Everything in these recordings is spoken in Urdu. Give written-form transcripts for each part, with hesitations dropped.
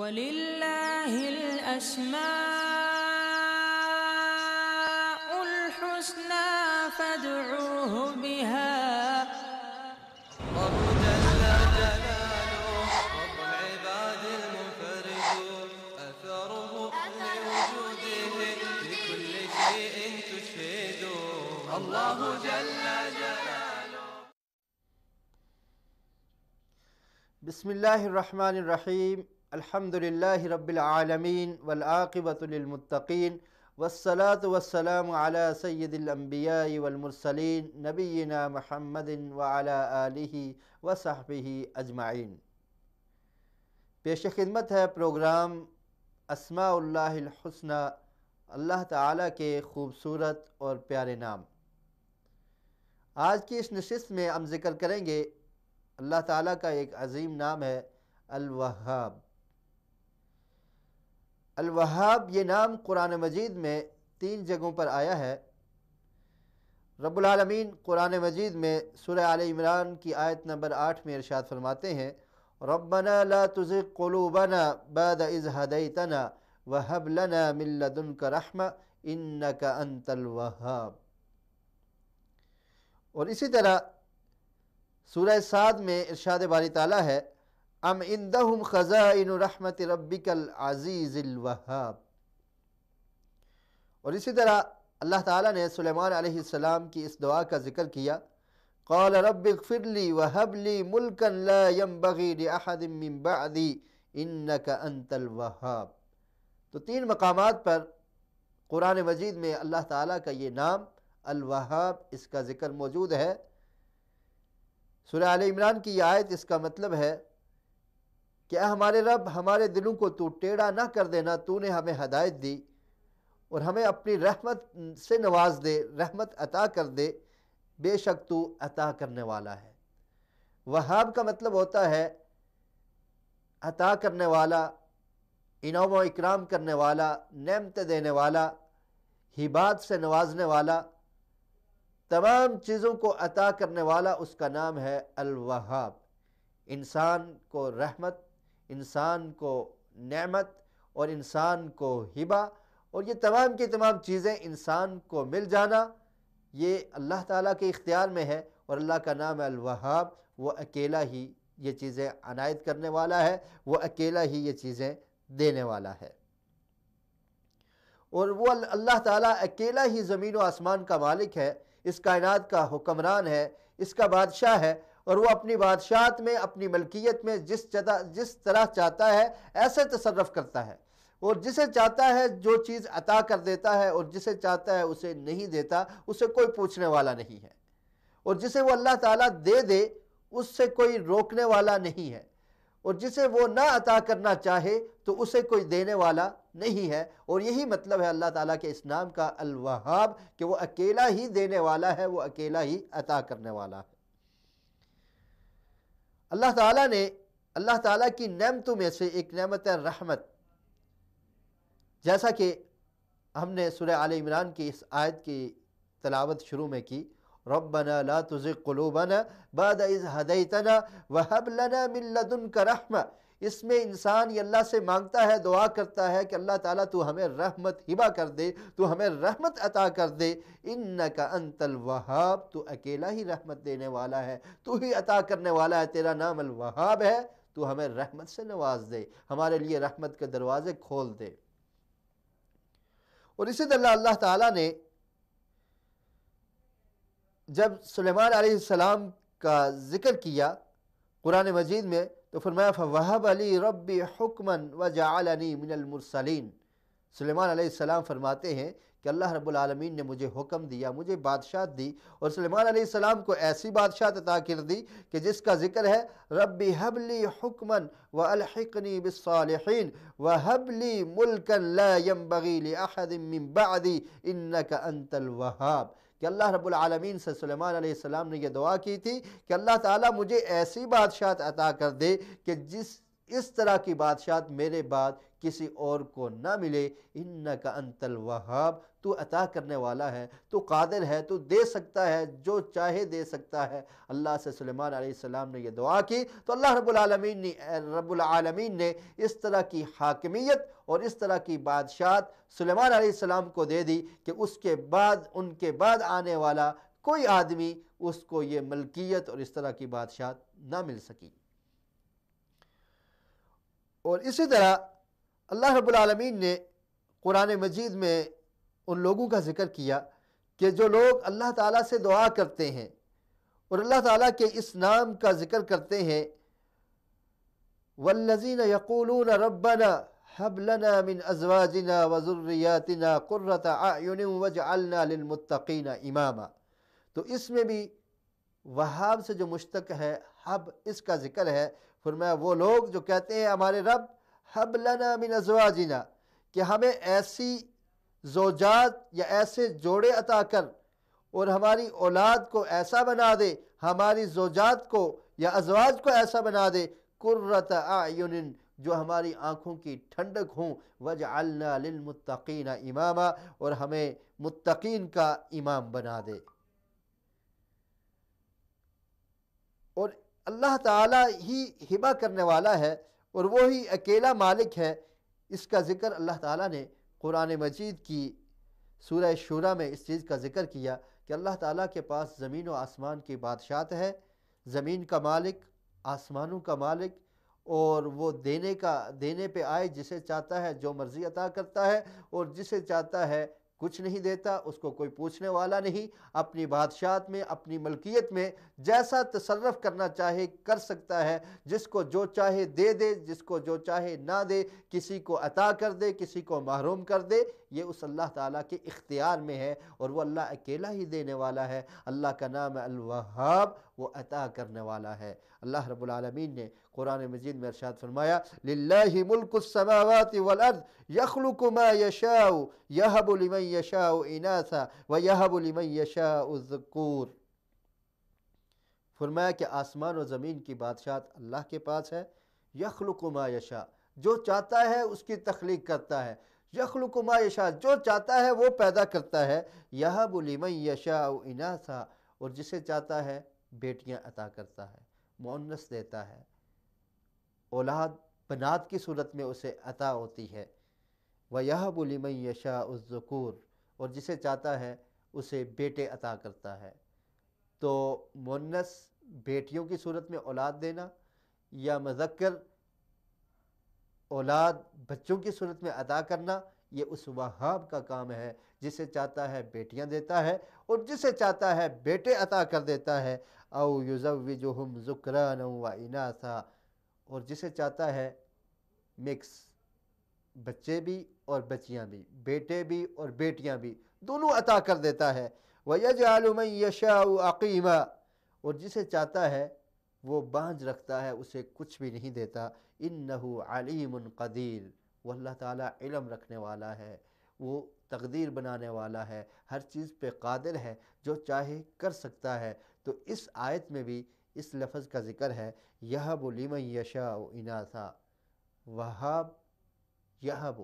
وَلِلَّهِ الْأَسْمَاءُ الْحُسْنَى فَادْعُوهُ بِهَا. الله جل جلاله رب العباد المنفرد أثره لوجوده في كل شيء تشهد. الله جل جلاله. بسم اللہ الرحمن الرحیم. الحمد للہ رب العالمین والعاقبۃ للمتقین والصلاة والسلام علی سید الانبیاء والمرسلین نبینا محمد وعلی آلہ وصحبہ اجمعین. پیش خدمت ہے پروگرام اسماء اللہ الحسنی، اللہ تعالیٰ کے خوبصورت اور پیارے نام. آج کی اس نشست میں ہم ذکر کریں گے اللہ تعالیٰ کا ایک عظیم نام ہے الوہاب. الوہاب یہ نام قرآن مجید میں 3 جگہوں پر آیا ہے. رب العالمین قرآن مجید میں سورہ آل عمران کی آیت نمبر 8 میں ارشاد فرماتے ہیں ربنا لا تزغ قلوبنا بعد اذ ہدیتنا وہب لنا من لدنک رحمہ انک انت الوہاب. اور اسی طرح سورہ صاد میں ارشاد باری تعالیٰ ہے ام عندہم خزائن رحمت ربک العزیز الوہاب. اور اسی طرح اللہ تعالیٰ نے سلیمان علیہ السلام کی اس دعا کا ذکر کیا قال رب اغفر لی وہب لی ملکا لا ينبغی لأحد من بعدی انک انت الوہاب. تو 3 مقامات پر قرآن مجید میں اللہ تعالیٰ کا یہ نام الوہاب اس کا ذکر موجود ہے. سورہ آل عمران کی یہ آیت اس کا مطلب ہے کہ اے ہمارے رب ہمارے دلوں کو تو ٹیڑھا نہ کر دینا، تو نے ہمیں ہدایت دی اور ہمیں اپنی رحمت سے نواز دے، رحمت عطا کر دے، بے شک تو عطا کرنے والا ہے. وہاب کا مطلب ہوتا ہے عطا کرنے والا، انعام و اکرام کرنے والا، نعمت دینے والا، ہبات سے نوازنے والا، تمام چیزوں کو عطا کرنے والا، اس کا نام ہے الوہاب. انسان کو رحمت، انسان کو نعمت اور انسان کو ہبہ اور یہ تمام کی تمام چیزیں انسان کو مل جانا یہ اللہ تعالیٰ کے اختیار میں ہے. اور اللہ کا نام ہے الوہاب. وہ اکیلا ہی یہ چیزیں عنایت کرنے والا ہے، وہ اکیلا ہی یہ چیزیں دینے والا ہے. اور وہ اللہ تعالیٰ اکیلا ہی زمین و آسمان کا مالک ہے، اس کائنات کا حکمران ہے، اس کا بادشاہ ہے. اور وہ اپنی بادشاہت میں، اپنی ملکیت میں جس طرح چاہتا ہے ایسے تصرف کرتا ہے، اور جسے چاہتا ہے جو چیز عطا کر دیتا ہے اور جسے چاہتا ہے اسے نہیں دیتا، اسے کوئی پوچھنے والا نہیں ہے. اور جسے وہ اللہ تعالیٰ دے دے اس سے کوئی روکنے والا نہیں ہے، اور جسے وہ نہ عطا کرنا چاہے تو اسے کوئی دینے والا نہیں ہے. اور یہی مطلب ہے اللہ تعالیٰ کے اس نام کا الوہاب کہ وہ اکیلا ہی دینے والا ہے، وہ اکیلا ہی عطا کرنے والا ہے. اللہ تعالیٰ کی نعمتوں میں سے ایک نعمت ہے رحمت. جیسا کہ ہم نے سورہ آل عمران کی اس آیت کی تلاوت شروع میں کی ربنا لا تزغ قلوبنا بعد اذ ہدیتنا وہب لنا من لدنک رحمہ. اس میں انسان یہ اللہ سے مانگتا ہے، دعا کرتا ہے کہ اللہ تعالیٰ تو ہمیں رحمت ہبہ کر دے، تو ہمیں رحمت عطا کر دے. انک انت الوہاب، تو اکیلا ہی رحمت دینے والا ہے، تو ہی عطا کرنے والا ہے، تیرا نام الوہاب ہے. تو ہمیں رحمت سے نواز دے، ہمارے لیے رحمت کے دروازے کھول دے. اور اسی طرح اللہ تعالیٰ نے جب سلیمان علیہ السلام کا ذکر کیا قرآن مجید میں تو فرمایا فَوَهَبَ لِي رَبِّي حُكْمًا وَجَعَلَنِي مِنَ الْمُرْسَلِينَ. سلیمان علیہ السلام فرماتے ہیں کہ اللہ رب العالمین نے مجھے حکم دیا، مجھے بادشاہت دی، اور سلیمان علیہ السلام کو ایسی بادشاہت عطا کر دی کہ جس کا ذکر ہے رَبِّ هَبْ لِي حُكْمًا وَأَلْحِقْنِي بِالصَّالِحِينَ وَهَبْ لِي مُلْكًا لَا يَنبَغِي لِأَحَدٍ مِّن بَعْدِي إِنَّكَ أَنْتَ الْوَهَّابُ. کہ اللہ رب العالمین سے سلیمان علیہ السلام نے یہ دعا کی تھی کہ اللہ تعالیٰ مجھے ایسی بادشاہت عطا کر دے کہ اس طرح کی بادشاہت میرے بعد کسی اور کو نہ ملے۔ انک انت الوہاب، تو عطا کرنے والا ہے، تو قادر ہے، تو دے سکتا ہے، جو چاہے دے سکتا ہے۔ اللہ سے سلیمان علیہ السلام نے یہ دعا کی تو اللہ رب العالمین نے اس طرح کی حاکمیت اور اس طرح کی بادشاہت سلیمان علیہ السلام کو دے دی کہ اس کے بعد ان کے بعد آنے والا کوئی آدمی اس کو یہ ملکیت اور اس طرح کی بادشاہت نہ مل سکی۔ اور اسی طرح اللہ رب العالمین نے قرآن مجید میں ان لوگوں کا ذکر کیا کہ جو لوگ اللہ تعالیٰ سے دعا کرتے ہیں اور اللہ تعالیٰ کے اس نام کا ذکر کرتے ہیں، والذین یقولون ربنا هب لنا من ازواجنا وذریاتنا قرۃ اعین واجعلنا للمتقین اماما، تو اس میں بھی وہاب سے جو مشتق ہے حب، اس کا ذکر ہے۔ فرمایا وہ لوگ جو کہتے ہیں ہمارے رب حب لنا من ازواجنا، کہ ہمیں ایسی زوجات یا ایسے جوڑے عطا کر اور ہماری اولاد کو ایسا بنا دے، ہماری زوجات کو یا ازواج کو ایسا بنا دے، قرۃ اعین، جو ہماری آنکھوں کی ٹھنڈک ہوں، وجعلنا للمتقین اماما، اور ہمیں متقین کا امام بنا دے۔ اور اللہ تعالیٰ ہی ہبہ کرنے والا ہے اور وہی اکیلا مالک ہے۔ اس کا ذکر اللہ تعالیٰ نے قرآن مجید کی سورہ شورى میں اس چیز کا ذکر کیا کہ اللہ تعالیٰ کے پاس زمین و آسمان کی بادشاہت ہے، زمین کا مالک، آسمانوں کا مالک، اور وہ دینے پہ آئے، جسے چاہتا ہے جو مرضی عطا کرتا ہے اور جسے چاہتا ہے کچھ نہیں دیتا، اس کو کوئی پوچھنے والا نہیں۔ اپنی بادشاہت میں، اپنی ملکیت میں جیسا تصرف کرنا چاہے کر سکتا ہے، جس کو جو چاہے دے دے، جس کو جو چاہے نہ دے، کسی کو عطا کر دے، کسی کو محروم کر دے، یہ اس اللہ تعالیٰ کے اختیار میں ہے، اور وہ اللہ اکیلا ہی دینے والا ہے۔ اللہ کا نام ہے الوہاب، وہ عطا کرنے والا ہے۔ اللہ رب العالمین نے قرآن مجید میں ارشاد فرمایا للہ ملک السماوات والارض یخلق ما یشاء یہب لمن یشاء اناثا ویہب لمن یشاء الذکور، فرمایا کہ آسمان و زمین کی بادشاہت اللہ کے پاس ہے۔ یخلق ما یشاء، جو چاہتا ہے اس کی تخلیق کرتا ہے۔ یخلق ما یشاء، جو چاہتا ہے وہ پیدا کرتا ہے۔ یہب لمن یشاء اناثا، اور جسے چاہتا ہے بیٹیاں عطا کرتا ہے، مؤنث دیتا ہے، اولاد بنات کی صورت میں اسے عطا ہوتی ہے۔ وَيَهَبُ لِمَن يَشَاءُ الذُّكُورَ، اور جسے چاہتا ہے اسے بیٹے عطا کرتا ہے۔ تو مؤنث بیٹیوں کی صورت میں اولاد دینا، یا مذکر اولاد بچوں کی صورت میں عطا کرنا، یہ اس وہاب کا کام ہے۔ جسے چاہتا ہے بیٹیاں دیتا ہے اور جسے چاہتا ہے بیٹے عطا کر دیتا ہے۔ او یزوجہم ذکرانا و اناثا، اور جسے چاہتا ہے مکس، بچے بھی اور بچیاں بھی، بیٹے بھی اور بیٹیاں بھی، دونوں عطا کر دیتا ہے۔ وَيَجْعَلُ مَن يَشَاءُ عَقِيمًا، اور جسے چاہتا ہے وہ بانجھ رکھتا ہے، اسے کچھ بھی نہیں دیتا۔ اِنَّهُ عَلِيمٌ قَدِيرٌ، وہ اللہ تعالیٰ علم رکھنے والا ہے، وہ تقدیر بنانے والا ہے، ہر چیز پہ قادر ہے، جو چاہے کر سکتا ہے۔ تو اس آیت میں بھی اس لفظ کا ذکر ہے یہب لمن یشاء اناثا، وہاب یہب،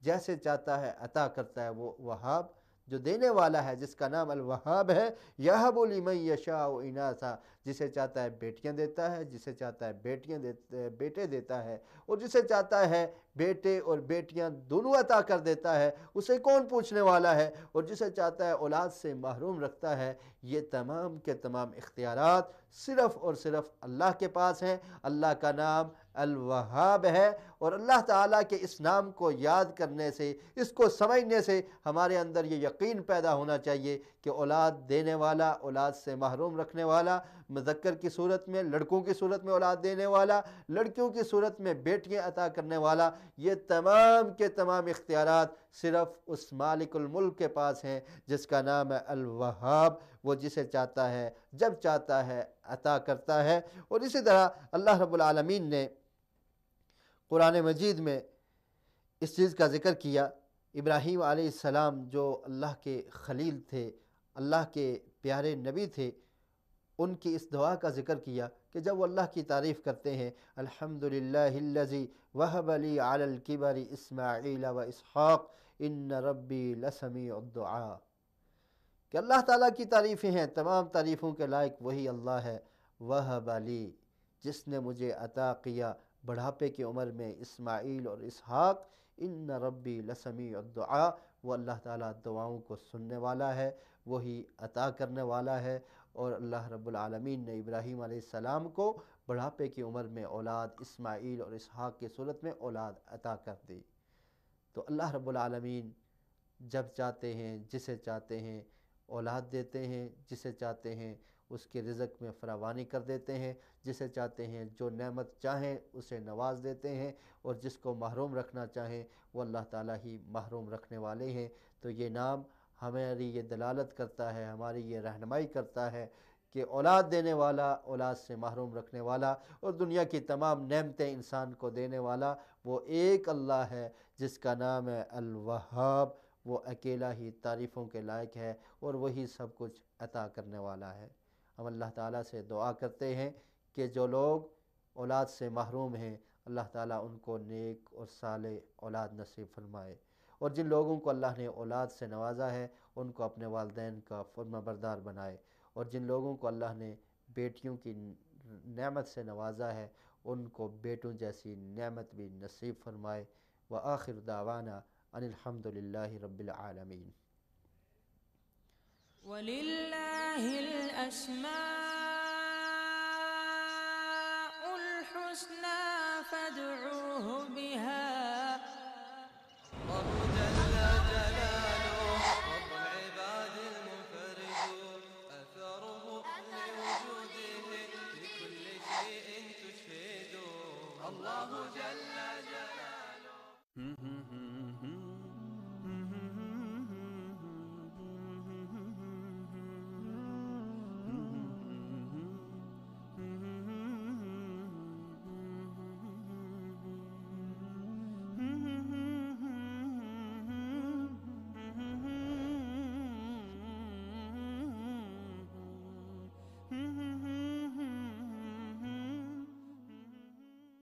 جیسے چاہتا ہے عطا کرتا ہے وہ وہاب، جو دینے والا ہے، جس کا نام الوہاب ہے۔ یہب لمن یشاء اناثا، جسے چاہتا ہے بیٹیاں دیتا ہے، جسے چاہتا ہے بیٹے دیتا ہے، اور جسے چاہتا ہے بیٹے اور بیٹیاں دونوں عطا کر دیتا ہے، اسے کون پوچھنے والا ہے، اور جسے چاہتا ہے اولاد سے محروم رکھتا ہے۔ یہ تمام کے تمام اختیارات صرف اور صرف اللہ کے پاس ہیں۔ اللہ کا نام الوہاب ہے، اور اللہ تعالیٰ کے اس نام کو یاد کرنے سے، اس کو سمجھنے سے ہمارے اندر یہ یقین پیدا ہونا چاہیے کہ اولاد دینے والا، اولاد سے محروم رکھنے والا، مذکر کی صورت میں، لڑکوں کی صورت میں اولاد دینے والا، لڑکیوں کی صورت میں بیٹیاں عطا کرنے والا، یہ تمام کے تمام اختیارات صرف اس مالک الملک کے پاس ہیں، جس کا نام ہے الوہاب۔ وہ جسے چاہتا ہے جب چاہتا ہے عطا کرتا ہے۔ اور اسی طرح اللہ رب العالمین نے قرآن مجید میں اس چیز کا ذکر کیا، ابراہیم علیہ السلام جو اللہ کے خلیل تھے، اللہ کے پیارے نبی تھے، ان کی اس دعا کا ذکر کیا کہ جب وہ اللہ کی تعریف کرتے ہیں الحمدللہ الذی وہب لی علی الکبر اسماعیل و اسحاق ان ربی لسمیع الدعاء، کہ اللہ تعالیٰ کی تعریفیں ہیں، تمام تعریفوں کے لائق وہی اللہ ہے، وہب لی، جس نے مجھے عطا کیا بڑھاپے کی عمر میں اسماعیل اور اسحاق، ان ربی لسمیع الدعاء، وہ اللہ تعالیٰ دعاؤں کو سننے والا ہے، وہی عطا کرنے والا ہے۔ اور اللہ رب العالمین نے ابراہیم علیہ السلام کو بڑھاپے کی عمر میں اولاد اسماعیل اور اسحاق کی صورت میں اولاد عطا کر دی۔ تو اللہ رب العالمین جب چاہتے ہیں جسے چاہتے ہیں اولاد دیتے ہیں، جسے چاہتے ہیں اس کے رزق میں فراوانی کر دیتے ہیں، جسے چاہتے ہیں جو نعمت چاہیں اسے نواز دیتے ہیں، اور جس کو محروم رکھنا چاہیں وہ اللہ تعالیٰ ہی محروم رکھنے والے ہیں۔ تو یہ نام ہماری یہ دلالت کرتا ہے، ہماری یہ رہنمائی کرتا ہے کہ اولاد دینے والا، اولاد سے محروم رکھنے والا، اور دنیا کی تمام نعمتیں انسان کو دینے والا وہ ایک اللہ ہے جس کا نام ہے الوہاب، وہ اکیلا ہی تعریفوں کے لائق ہے اور وہی سب کچھ عطا کرنے والا ہے۔ ہم اللہ تعالیٰ سے دعا کرتے ہیں کہ جو لوگ اولاد سے محروم ہیں اللہ تعالیٰ ان کو نیک اور صالح اولاد نصیب فرمائے، اور جن لوگوں کو اللہ نے اولاد سے نوازا ہے ان کو اپنے والدین کا فرما بردار بنائے، اور جن لوگوں کو اللہ نے بیٹیوں کی نعمت سے نوازا ہے ان کو بیٹوں جیسی نعمت بھی نصیب فرمائے۔ وآخر دعوانا ان الحمدللہ رب العالمین۔ وَلِلَّهِ الْأَسْمَاءُ الْحُسْنَى فَادْعُوهُ بِهَا الله جل جلاله رب العباد المنفرد أثره لوجوده في كل شيء تشهد الله جل جلاله